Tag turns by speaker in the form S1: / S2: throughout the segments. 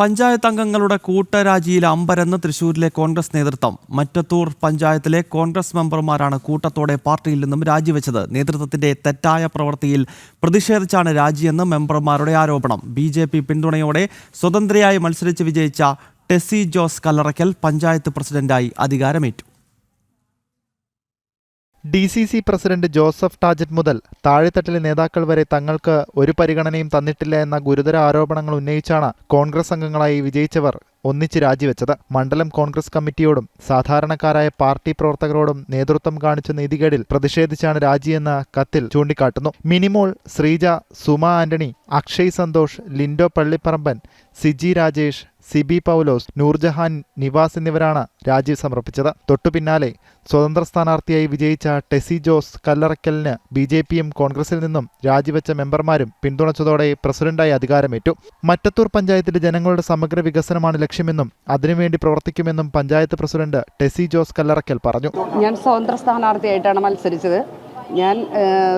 S1: പഞ്ചായത്ത് അംഗങ്ങളുടെ കൂട്ടരാജിയിൽ അമ്പരന്ന് തൃശൂരിലെ കോൺഗ്രസ് നേതൃത്വം. മറ്റത്തൂർ പഞ്ചായത്തിലെ കോൺഗ്രസ് മെമ്പർമാരാണ് കൂട്ടത്തോടെ പാർട്ടിയിൽ നിന്നും രാജിവെച്ചത്. നേതൃത്വത്തിന്റെ തെറ്റായ പ്രവൃത്തിയിൽ പ്രതിഷേധിച്ചാണ് രാജിയെന്ന് മെമ്പർമാരുടെ ആരോപണം. BJP പിന്തുണയോടെ സ്വതന്ത്രയായി മത്സരിച്ച് വിജയിച്ച ടെസി ജോസ് കല്ലറയ്ക്കൽ പഞ്ചായത്ത് പ്രസിഡന്റായി അധികാരമേറ്റു.
S2: DCC പ്രസിഡന്റ് ജോസഫ് ടാജറ്റ് മുതൽ താഴെത്തട്ടിലെ നേതാക്കൾ വരെ തങ്ങൾക്ക് ഒരു പരിഗണനയും തന്നിട്ടില്ല എന്ന ഗുരുതര ആരോപണങ്ങൾ ഉന്നയിച്ചാണ് കോൺഗ്രസ് അംഗങ്ങളായി വിജയിച്ചവർ ഒന്നിച്ച് രാജിവെച്ചത്. മണ്ഡലം കോൺഗ്രസ് കമ്മിറ്റിയോടും സാധാരണക്കാരായ പാർട്ടി പ്രവർത്തകരോടും നേതൃത്വം കാണിച്ച നീതികേടിൽ പ്രതിഷേധിച്ചാണ് രാജിയെന്ന് കത്തിൽ ചൂണ്ടിക്കാട്ടുന്നു. മിനിമോൾ, ശ്രീജ, സുമ ആന്റണി, അക്ഷയ് സന്തോഷ്, ലിൻഡോ പള്ളിപ്പറമ്പൻ, സിജി രാജേഷ്, സിബി പൗലോസ്, നൂർജഹാൻ, നിവാസ് എന്നിവരാണ് രാജി സമർപ്പിച്ചത്. തൊട്ടുപിന്നാലെ സ്വതന്ത്ര സ്ഥാനാർത്ഥിയായി വിജയിച്ച ടെസി ജോസ് കല്ലറയ്ക്കലിന് BJPയും കോൺഗ്രസിൽ നിന്നും രാജിവെച്ച മെമ്പർമാരും പിന്തുണച്ചതോടെ പ്രസിഡന്റായി അധികാരമേറ്റു. മറ്റത്തൂർ പഞ്ചായത്തിലെ ജനങ്ങളുടെ സമഗ്ര വികസനമാണ് ലക്ഷ്യമെന്നും അതിനുവേണ്ടി പ്രവർത്തിക്കുമെന്നും പഞ്ചായത്ത് പ്രസിഡന്റ് ടെസി ജോസ് കല്ലറയ്ക്കൽ പറഞ്ഞു.
S3: ഞാൻ സ്വതന്ത്ര സ്ഥാനാർത്ഥിയായിട്ടാണ് മത്സരിച്ചത്. ഞാൻ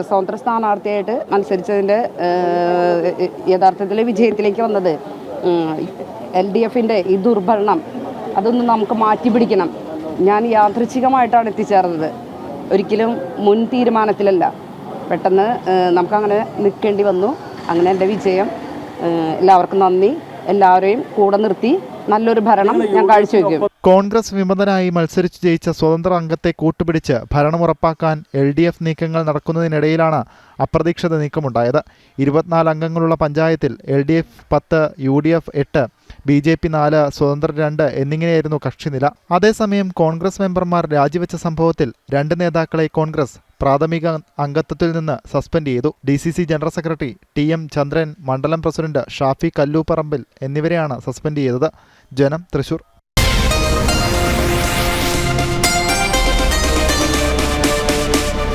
S3: സ്വതന്ത്ര സ്ഥാനാർത്ഥിയായിട്ട് മത്സരിച്ചതിൻ്റെ യഥാർത്ഥത്തിൽ വിജയത്തിലേക്ക് വന്നത് LDFിൻ്റെ ഈ ദുർഭരണം അതൊന്നും നമുക്ക് മാറ്റിപ്പിടിക്കണം. ഞാൻ യാദൃച്ഛികമായിട്ടാണ് എത്തിച്ചേർന്നത്, ഒരിക്കലും മുൻ തീരുമാനത്തിലല്ല. പെട്ടെന്ന് നമുക്കങ്ങനെ നിൽക്കേണ്ടി വന്നു. അങ്ങനെ എൻ്റെ വിജയം. എല്ലാവർക്കും നന്ദി. എല്ലാവരെയും കൂടെ നിർത്തി നല്ലൊരു ഭരണം ഞാൻ കാഴ്ചവെക്കും.
S2: കോൺഗ്രസ് വിമതനായി മത്സരിച്ച് ജയിച്ച സ്വതന്ത്ര അംഗത്തെ കൂട്ടുപിടിച്ച് ഭരണം ഉറപ്പാക്കാൻ LDF നീക്കങ്ങൾ നടക്കുന്നതിനിടയിലാണ് അപ്രതീക്ഷിത നീക്കമുണ്ടായത്. 24 അംഗങ്ങളുള്ള പഞ്ചായത്തിൽ LDF 10, UDF 8, BJP 4, സ്വതന്ത്ര 2 എന്നിങ്ങനെയായിരുന്നു കക്ഷിനില. അതേസമയം കോൺഗ്രസ് മെമ്പർമാർ രാജിവെച്ച സംഭവത്തിൽ 2 നേതാക്കളെ കോൺഗ്രസ് പ്രാഥമിക അംഗത്വത്തിൽ നിന്ന് സസ്പെൻഡ് ചെയ്തു. DCC ജനറൽ സെക്രട്ടറി TM ചന്ദ്രൻ, മണ്ഡലം പ്രസിഡന്റ് ഷാഫി കല്ലൂപ്പറമ്പിൽ എന്നിവരെയാണ് സസ്പെൻഡ് ചെയ്തത്. ജനം, തൃശൂർ.